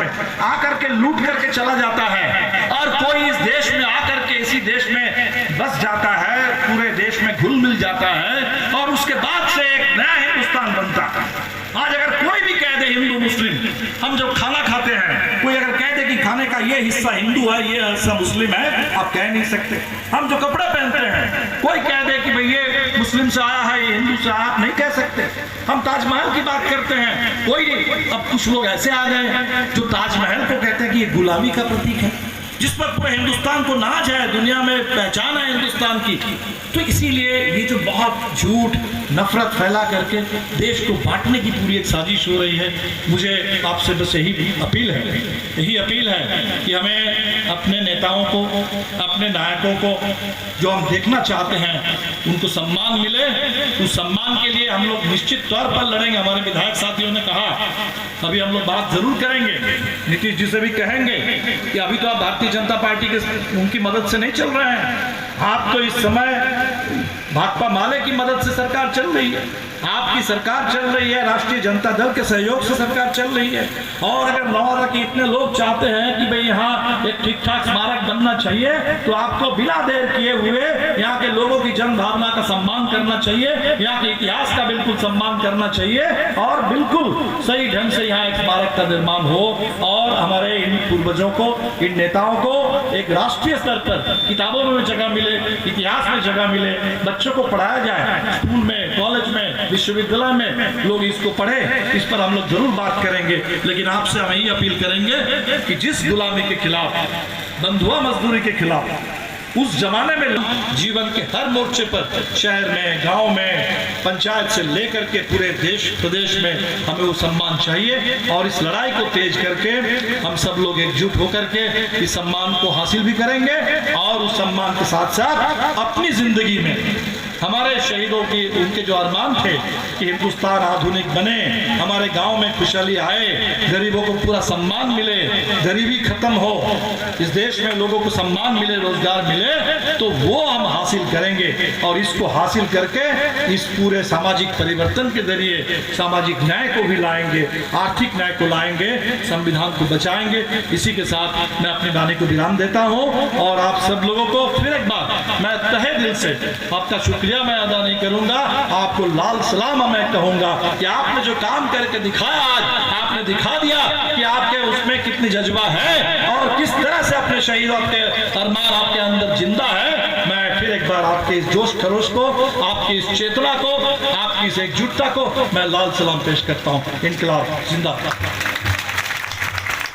में आकर के लूट करके चला जाता है, और कोई इस देश में आकर के इसी देश में बस जाता है, पूरे देश में घुल मिल जाता है, और उसके बाद से एक नया हिंदुस्तान बनता है। आज अगर कोई भी कह दे हिंदू मुस्लिम, हम जो खाना खाते हैं, कोई अगर कह दे कि खाने का ये हिस्सा हिंदू है, ये हिस्सा मुस्लिम है, आप कह नहीं सकते। हम जो कपड़े पहनते हैं, कोई कह दे कि भाई ये मुस्लिम से आया है, ये हिंदू से आया, आप नहीं कह सकते। हम ताजमहल की बात करते हैं, कोई नहीं। अब कुछ लोग ऐसे आ गए जो ताजमहल को कहते हैं कि ये गुलामी का प्रतीक है, जिस पर पूरे हिंदुस्तान को नाज है, दुनिया में पहचान है हिंदुस्तान की। तो इसीलिए ये जो बहुत झूठ नफरत फैला करके देश को बांटने की पूरी एक साजिश हो रही है, मुझे आपसे बस यही अपील है कि हमें अपने नेताओं को, अपने नायकों को जो हम देखना चाहते हैं, उनको सम्मान मिले। उस सम्मान के लिए हम लोग निश्चित तौर पर लड़ेंगे। हमारे विधायक साथियों ने कहा, अभी हम लोग बात जरूर करेंगे, नीतीश जी से भी कहेंगे कि अभी तो आप भारतीय जनता पार्टी के उनकी मदद से नहीं चल रहे हैं, आप तो इस समय भाकपा माले की मदद से सरकार चल रही है, आपकी सरकार चल रही है, राष्ट्रीय जनता दल के सहयोग से सरकार चल रही है। और अगर नौरा के इतने लोग चाहते हैं कि भाई यहाँ एक ठीक ठाक स्मारक बनना चाहिए, तो आपको बिना देर किए हुए यहाँ के लोगों की जन भावना का सम्मान करना चाहिए, यहाँ के इतिहास का बिल्कुल सम्मान करना चाहिए, और बिल्कुल सही ढंग से यहाँ एक स्मारक का निर्माण हो, और हमारे इन पूर्वजों को, इन नेताओं को एक राष्ट्रीय स्तर पर किताबों में जगह मिले, इतिहास में जगह मिले, बच्चों को पढ़ाया जाए, स्कूल में, कॉलेज में, विश्वविद्यालय में लोग इसको पढ़े। इस पर हम लोग जरूर बात करेंगे, लेकिन आपसे हम यही अपील करेंगे कि जिस गुलामी के खिलाफ, बंधुआ मजदूरी के खिलाफ उस जमाने में जीवन के हर मोर्चे पर, शहर में, गांव में, पंचायत से लेकर के पूरे देश प्रदेश में हमें वो सम्मान चाहिए, और इस लड़ाई को तेज करके हम सब लोग एकजुट होकर के इस सम्मान को हासिल भी करेंगे, और उस सम्मान के साथ साथ अपनी जिंदगी में हमारे शहीदों की, उनके जो अरमान थे कि हिंदुस्तान आधुनिक बने, हमारे गांव में खुशहाली आए, गरीबों को पूरा सम्मान मिले, गरीबी खत्म हो, इस देश में लोगों को सम्मान मिले, रोजगार मिले, तो वो हम हासिल करेंगे। और इसको हासिल करके इस पूरे सामाजिक परिवर्तन के जरिए सामाजिक न्याय को भी लाएंगे, आर्थिक न्याय को लाएंगे, संविधान को बचाएंगे। इसी के साथ मैं अपनी वाणी को विराम देता हूँ, और आप सब लोगों को फिर एक बार मैं तहे दिल से आपका शुक्रिया मैं अदा नहीं करूंगा, आपको लाल सलाम मैं कहूंगा कि आपने जो काम करके दिखाया, आज आपने दिखा दिया कि आपके उसमें कितनी जज्बा है, और किस तरह से अपने शहीदों के अरमान आपके अंदर जिंदा है। मैं फिर एक बार आपके इस जोश खरोश को, आपकी इस चेतना को, आपकी इस एकजुटता को मैं लाल सलाम पेश करता हूँ। इनकलाब जिंदाबाद।